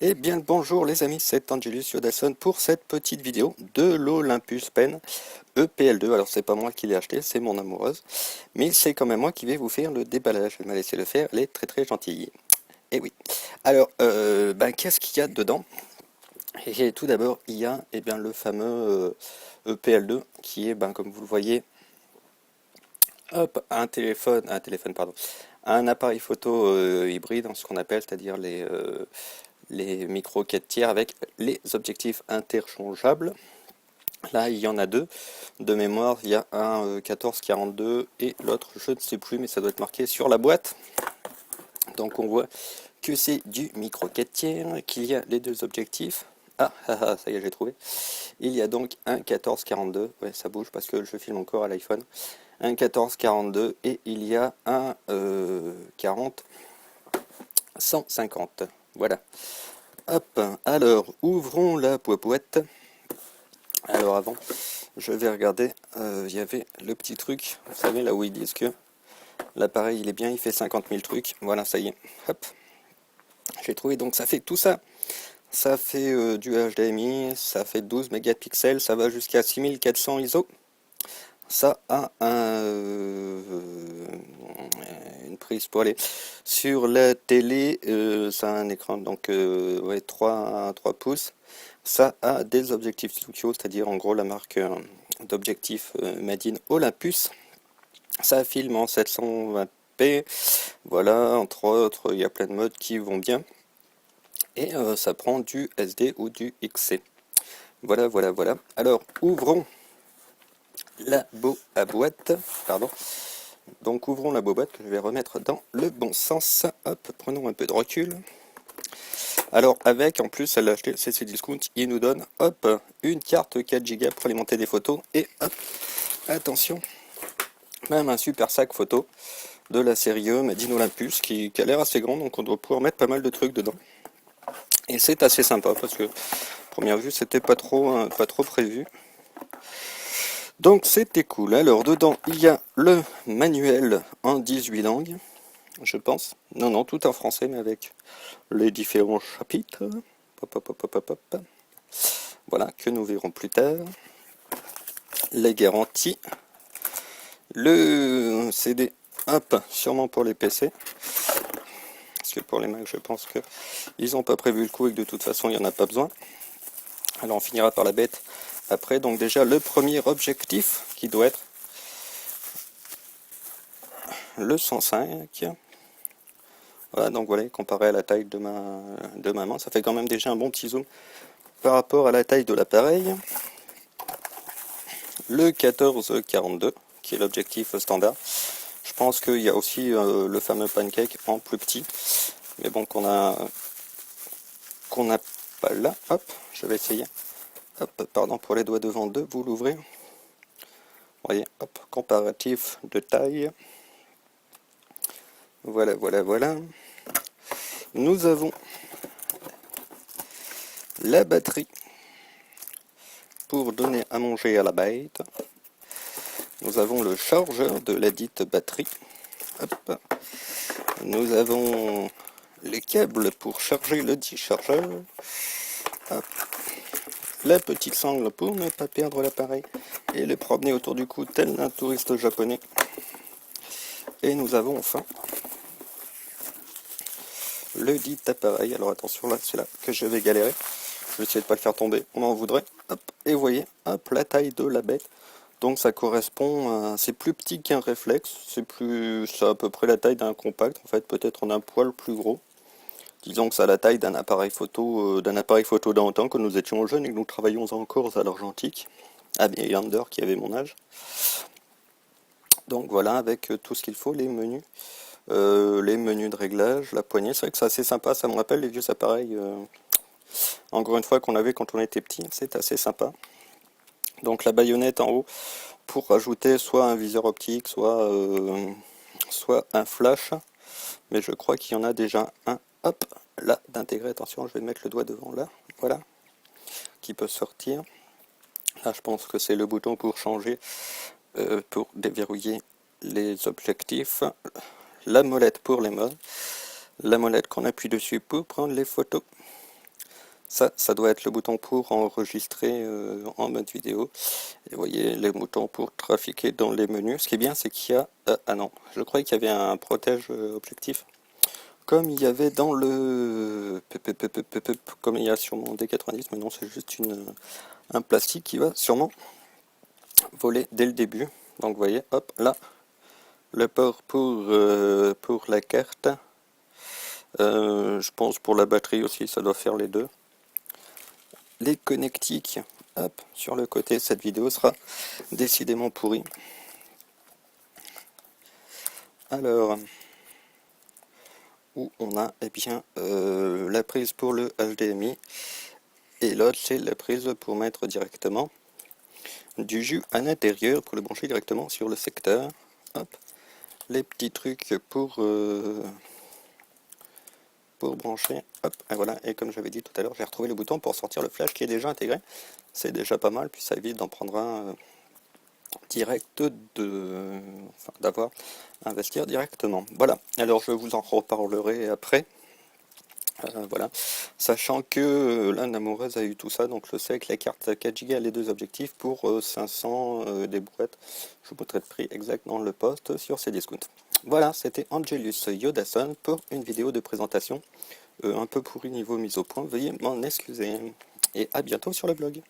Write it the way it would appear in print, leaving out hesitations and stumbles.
Eh bien le bonjour les amis, c'est Angelus Yodasson pour cette petite vidéo de l'Olympus Pen EPL2. Alors c'est pas moi qui l'ai acheté, c'est mon amoureuse, mais c'est quand même moi qui vais vous faire le déballage. Elle m'a laissé le faire, elle est très très gentille. Et oui. Alors, qu'est-ce qu'il y a dedans? Et tout d'abord, il y a bien, le fameux EPL2 qui est, comme vous le voyez, hop, un appareil photo hybride, ce qu'on appelle, c'est-à-dire les micro 4 tiers avec les objectifs interchangeables. Là, il y en a deux. De mémoire, il y a un 14-42 et l'autre, je ne sais plus, mais ça doit être marqué sur la boîte. Donc on voit que c'est du micro 4 tiers, qu'il y a les deux objectifs. Ça y est, j'ai trouvé. Il y a donc un 14-42. Ouais, ça bouge parce que je filme encore à l'iPhone. Un 14-42 et il y a un 40-150. Voilà. Hop, alors ouvrons la boîte. Alors avant, je vais regarder, il y avait le petit truc, vous savez là où ils disent que l'appareil il est bien, il fait 50 000 trucs. Voilà, ça y est, hop, j'ai trouvé. Donc ça fait tout ça. Ça fait du HDMI, ça fait 12 mégapixels, ça va jusqu'à 6400 ISO. Ça a une prise pour aller sur la télé, ça a un écran donc 3 pouces. Ça a des objectifs Studio, c'est-à-dire en gros la marque d'objectifs Made in Olympus. Ça filme en 720p, voilà, entre autres, il y a plein de modes qui vont bien. Et ça prend du SD ou du XC. Voilà, voilà, voilà. Alors, ouvrons la boîte, pardon. Donc ouvrons la boîte que je vais remettre dans le bon sens. Hop, prenons un peu de recul. Alors avec, en plus, elle l'a acheté, c'est Cdiscount, il nous donne, hop, une carte 4 Go pour alimenter des photos. Et hop, attention, même un super sac photo de la série E, Made in Olympus, qui a l'air assez grand, donc on doit pouvoir mettre pas mal de trucs dedans. Et c'est assez sympa, parce que, première vue, c'était pas trop prévu. Donc c'était cool. Alors dedans il y a le manuel en 18 langues, je pense. Non, tout en français, mais avec les différents chapitres. Hop, hop, hop, hop, hop, hop. Voilà, que nous verrons plus tard. Les garanties. Le CD, hop, sûrement pour les PC. Parce que pour les Mac, je pense que ils n'ont pas prévu le coup et que de toute façon, il n'y en a pas besoin. Alors on finira par la bête après. Donc déjà, le premier objectif qui doit être le 105. Voilà, donc voilà, comparé à la taille de ma main, ça fait quand même déjà un bon petit zoom par rapport à la taille de l'appareil. Le 14-42, qui est l'objectif standard. Je pense qu'il y a aussi le fameux pancake en plus petit, mais bon, qu'on a pas là. Hop, je vais essayer. Hop, pardon pour les doigts devant deux, vous l'ouvrez. Vous voyez, hop, comparatif de taille. Voilà, voilà, voilà. Nous avons la batterie pour donner à manger à la bête. Nous avons le chargeur de la dite batterie. Hop. Nous avons les câbles pour charger le dit chargeur. Hop. La petite sangle pour ne pas perdre l'appareil et le promener autour du cou tel un touriste japonais. Et nous avons enfin le dit appareil. Alors attention, là c'est là que je vais galérer. Je vais essayer de ne pas le faire tomber, on en voudrait. Hop. Et vous voyez, hop, la taille de la bête. Donc ça correspond à... C'est plus petit qu'un réflexe, c'est à peu près la taille d'un compact, en fait peut-être en un poil plus gros. Disons que ça a la taille d'un appareil photo d'antan quand nous étions jeunes et que nous travaillions encore à l'argentique, à Meander qui avait mon âge. Donc voilà, avec tout ce qu'il faut, les menus de réglage, la poignée, c'est vrai que c'est assez sympa, ça me rappelle les vieux appareils, encore une fois qu'on avait quand on était petit, c'est assez sympa. Donc la baïonnette en haut pour rajouter soit un viseur optique, soit un flash. Mais je crois qu'il y en a déjà un, hop, là, d'intégrer. Attention, je vais mettre le doigt devant là, voilà, qui peut sortir. Là, je pense que c'est le bouton pour changer, pour déverrouiller les objectifs. La molette pour les modes. La molette qu'on appuie dessus pour prendre les photos. Ça doit être le bouton pour enregistrer en mode vidéo. Et vous voyez les boutons pour trafiquer dans les menus. Ce qui est bien, c'est qu'il y a... ah non, je croyais qu'il y avait un protège objectif. Comme il y avait dans le... Comme il y a sur mon D90, mais non, c'est juste un plastique qui va sûrement voler dès le début. Donc vous voyez, hop, là, le port pour la carte. Je pense pour la batterie aussi, ça doit faire les deux. Les connectiques, hop, sur le côté, cette vidéo sera décidément pourrie. Alors, où on a eh bien la prise pour le HDMI et l'autre c'est la prise pour mettre directement du jus à l'intérieur pour le brancher directement sur le secteur. Hop, les petits trucs pour brancher, hop, et voilà, et comme j'avais dit tout à l'heure, j'ai retrouvé le bouton pour sortir le flash qui est déjà intégré, c'est déjà pas mal, puis ça évite d'en prendre un direct d'avoir à investir directement. Voilà, alors je vous en reparlerai après. Voilà, sachant que là Namourez a eu tout ça, donc je sais que la carte 4 Go a les deux objectifs pour 500 des brouettes. Je vous mettrai le prix exact dans le post sur ces discounts. Voilà, c'était Angelus Yodason pour une vidéo de présentation un peu pourrie niveau mise au point. Veuillez m'en excuser et à bientôt sur le blog.